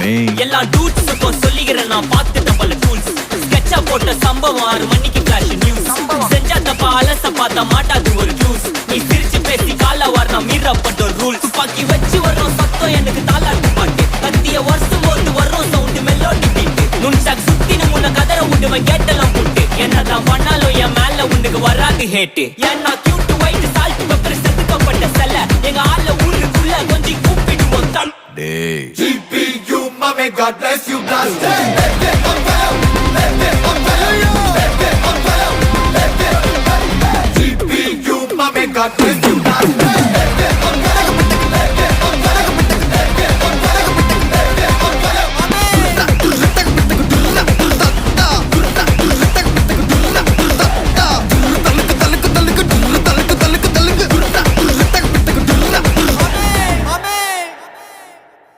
me. எல்லா டூட்ஸுக்கும் சொல்லிக்கிறேன் நான் பார்த்துட்ட பல டூல்ஸ். ஸ்கெட்சா போட்ட சம்பவம் 6 மணிக்கு ஃபிளாஷ் நியூஸ். செஞ்சா தப்பா அலச பார்த்தா மாட்டாது ஒரு ஜூஸ். நீ சிரிச்சு பேசி கால வாரினா மீறப்பட்ட ரூல்ஸ். துப்பாக்கி வச்சு வர்றோம் சத்தம் எனக்கு தாளாட்டு பாட்டு. கத்திய வருஷம் போது வர்றோம் சவுண்டு மெல்லோடி பீட்டு. நுண்சாக் சுத்தின முன்ன கதற விடுவேன் கேட்டெல்லாம் போட்டு. என்னதான் பண்ணாலும் என் மேல உனக்கு வராது ஹேட்டு. ஏன்னா கியூட் ஒயிட் சால்ட் பெப்பர் செதுக்கப்பட்ட செல்ல. எங்க ஆள ஊருக்குள்ள கொஞ்சம் கூப்பிடுவோம் தம். Day. GPU, mommy, God bless you, blast.